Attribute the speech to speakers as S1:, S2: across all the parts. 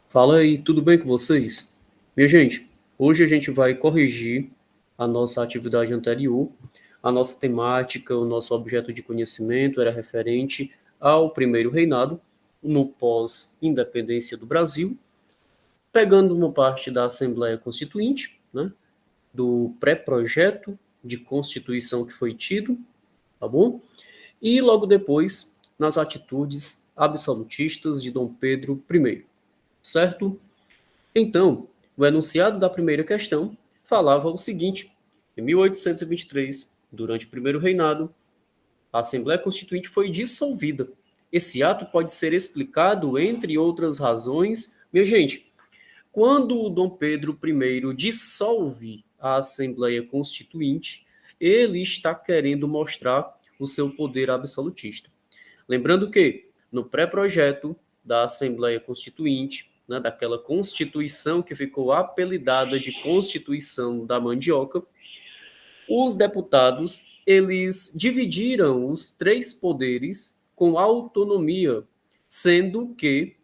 S1: Fala aí, tudo bem com vocês? Minha gente, hoje a gente vai corrigir a nossa atividade anterior. A nossa temática, o nosso objeto de conhecimento era referente ao primeiro reinado, no pós-independência do Brasil, pegando uma parte da Assembleia Constituinte, né, do pré-projeto de Constituição que foi tido, tá bom? E logo depois, nas atitudes absolutistas de Dom Pedro I, certo? Então, o enunciado da primeira questão falava o seguinte: em 1823, durante o primeiro reinado, a Assembleia Constituinte foi dissolvida. Esse ato pode ser explicado, entre outras razões. Minha gente, quando o Dom Pedro I dissolve a Assembleia Constituinte, ele está querendo mostrar o seu poder absolutista. Lembrando que, no pré-projeto da Assembleia Constituinte, né, daquela Constituição que ficou apelidada de Constituição da Mandioca, os deputados eles dividiram os três poderes com autonomia, sendo que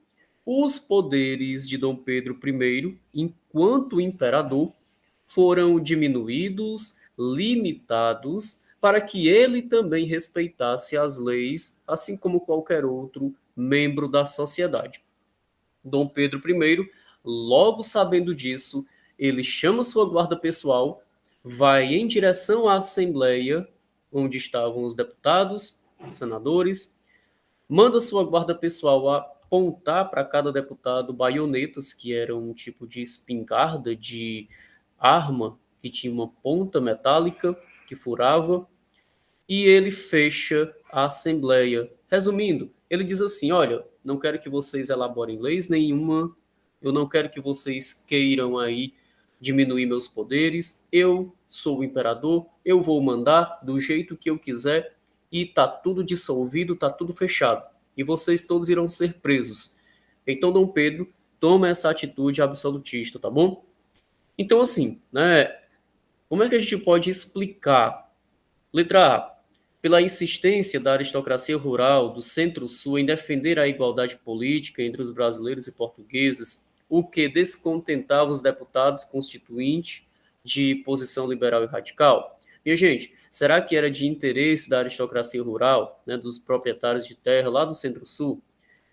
S1: os poderes de Dom Pedro I, enquanto imperador, foram diminuídos, limitados, para que ele também respeitasse as leis, assim como qualquer outro membro da sociedade. Dom Pedro I, logo sabendo disso, ele chama sua guarda pessoal, vai em direção à Assembleia, onde estavam os deputados, os senadores, manda sua guarda pessoal apontar para cada deputado baionetas, que eram um tipo de espingarda, de arma, que tinha uma ponta metálica que furava, e ele fecha a Assembleia. Resumindo, ele diz assim: olha, não quero que vocês elaborem leis nenhuma, eu não quero que vocês queiram aí diminuir meus poderes, eu sou o imperador, eu vou mandar do jeito que eu quiser e tá tudo dissolvido, tá tudo fechado. E vocês todos irão ser presos. Então Dom Pedro toma essa atitude absolutista, tá bom? Então assim, né, como é que a gente pode explicar? Letra A. Pela insistência da aristocracia rural do Centro-Sul em defender a igualdade política entre os brasileiros e portugueses, o que descontentava os deputados constituintes de posição liberal e radical. Minha gente, será que era de interesse da aristocracia rural, né, dos proprietários de terra lá do Centro-Sul,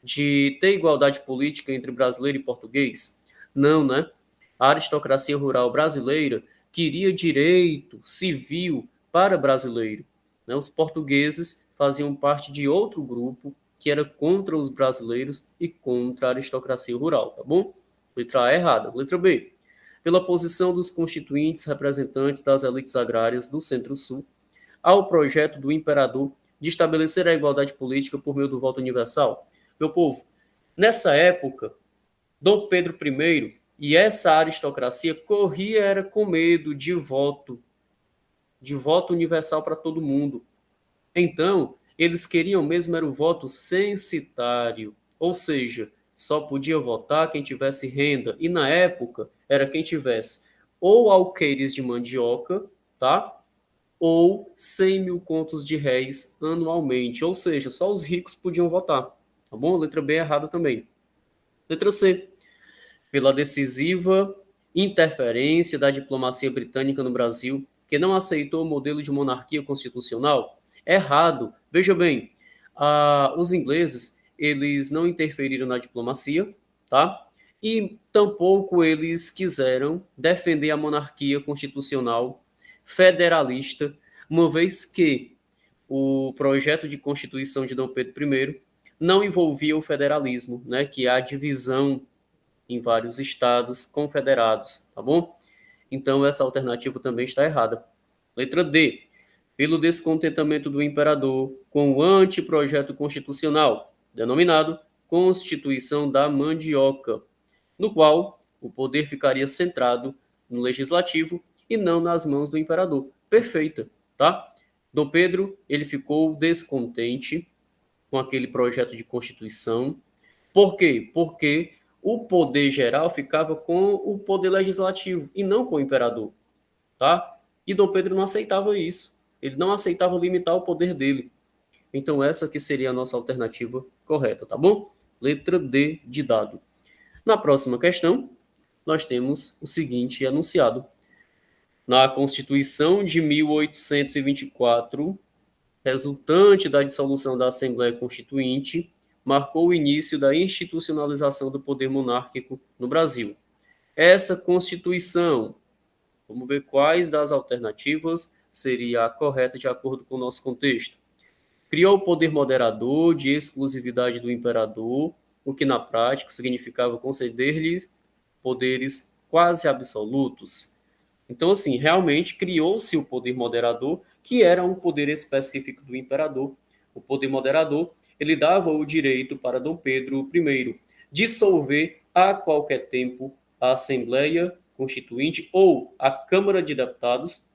S1: de ter igualdade política entre brasileiro e português? Não, né? A aristocracia rural brasileira queria direito civil para brasileiro. Né? Os portugueses faziam parte de outro grupo que era contra os brasileiros e contra a aristocracia rural, tá bom? Letra A errada. Letra B. Pela posição dos constituintes representantes das elites agrárias do Centro-Sul ao projeto do imperador de estabelecer a igualdade política por meio do voto universal. Meu povo, nessa época, Dom Pedro I e essa aristocracia corria era com medo de voto universal para todo mundo. Então, eles queriam mesmo era o voto censitário, ou seja, só podia votar quem tivesse renda, e na época era quem tivesse ou alqueires de mandioca, tá? Ou 100 mil contos de réis anualmente, ou seja, só os ricos podiam votar, tá bom? Letra B errada também. Letra C, pela decisiva interferência da diplomacia britânica no Brasil, que não aceitou o modelo de monarquia constitucional? Errado. Veja bem, os ingleses eles não interferiram na diplomacia, tá? E tampouco eles quiseram defender a monarquia constitucional federalista, uma vez que o projeto de constituição de Dom Pedro I não envolvia o federalismo, né, que é a divisão em vários estados confederados, tá bom? Então essa alternativa também está errada. Letra D. Pelo descontentamento do imperador com o anteprojeto constitucional, denominado Constituição da Mandioca, no qual o poder ficaria centrado no legislativo e não nas mãos do imperador. Perfeita, tá? Dom Pedro, ele ficou descontente com aquele projeto de constituição. Por quê? Porque o poder geral ficava com o poder legislativo e não com o imperador, tá? E Dom Pedro não aceitava isso. Ele não aceitava limitar o poder dele. Então essa que seria a nossa alternativa correta, tá bom? Letra D de dado. Na próxima questão, nós temos o seguinte enunciado. Na Constituição de 1824, resultante da dissolução da Assembleia Constituinte, marcou o início da institucionalização do poder monárquico no Brasil. Essa Constituição, vamos ver quais das alternativas seria a correta de acordo com o nosso contexto. Criou o poder moderador de exclusividade do imperador, o que na prática significava conceder-lhe poderes quase absolutos. Então, assim, realmente criou-se o poder moderador, que era um poder específico do imperador. O poder moderador, ele dava o direito para Dom Pedro I dissolver a qualquer tempo a Assembleia Constituinte ou a Câmara de Deputados,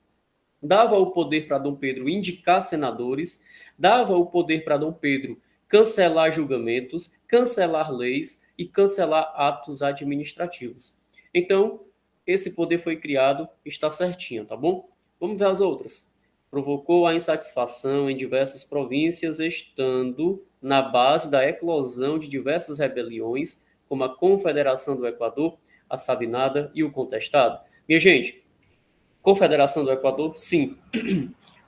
S1: dava o poder para Dom Pedro indicar senadores, dava o poder para Dom Pedro cancelar julgamentos, cancelar leis e cancelar atos administrativos. Então, esse poder foi criado, está certinho, tá bom? Vamos ver as outras. Provocou a insatisfação em diversas províncias, estando na base da eclosão de diversas rebeliões, como a Confederação do Equador, a Sabinada e o Contestado. Minha gente, Confederação do Equador, sim,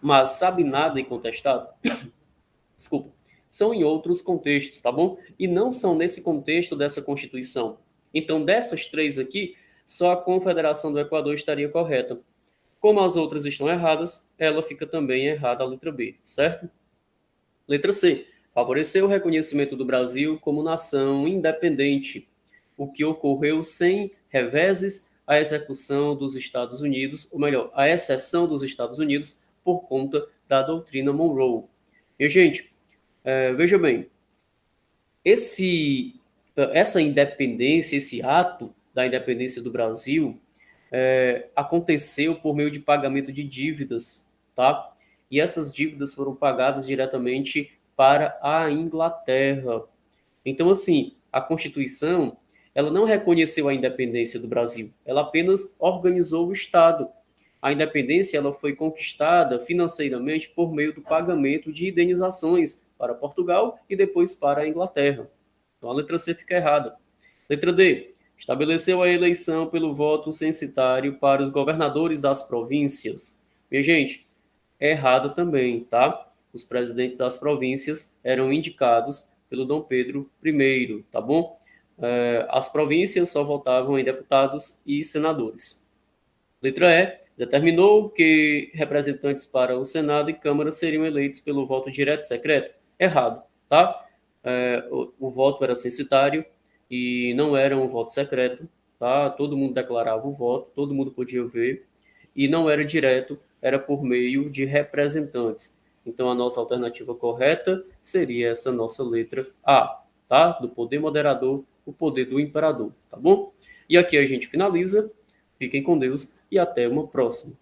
S1: mas Sabinada e Contestado, desculpa, são em outros contextos, tá bom? E não são nesse contexto dessa Constituição. Então, dessas três aqui, só a Confederação do Equador estaria correta. Como as outras estão erradas, ela fica também errada a letra B, certo? Letra C. Favoreceu o reconhecimento do Brasil como nação independente, o que ocorreu sem reveses à execução dos Estados Unidos, ou melhor, à exceção dos Estados Unidos, por conta da doutrina Monroe. E, gente, veja bem, essa independência, esse ato da independência do Brasil, aconteceu por meio de pagamento de dívidas, tá? E essas dívidas foram pagadas diretamente para a Inglaterra. Então, assim, a Constituição, ela não reconheceu a independência do Brasil, ela apenas organizou o Estado. A independência ela foi conquistada financeiramente por meio do pagamento de indenizações para Portugal e depois para a Inglaterra. Então, a letra C fica errada. Letra D. Estabeleceu a eleição pelo voto censitário para os governadores das províncias. Minha gente, é errado também, tá? Os presidentes das províncias eram indicados pelo Dom Pedro I, tá bom? As províncias só votavam em deputados e senadores. Letra E. Determinou que representantes para o Senado e Câmara seriam eleitos pelo voto direto e secreto. Errado, tá? O voto era censitário e não era um voto secreto, tá? Todo mundo declarava o voto, todo mundo podia ver, e não era direto, era por meio de representantes. Então, a nossa alternativa correta seria essa nossa letra A, tá? Do poder moderador, o poder do imperador, tá bom? E aqui a gente finaliza. Fiquem com Deus e até uma próxima.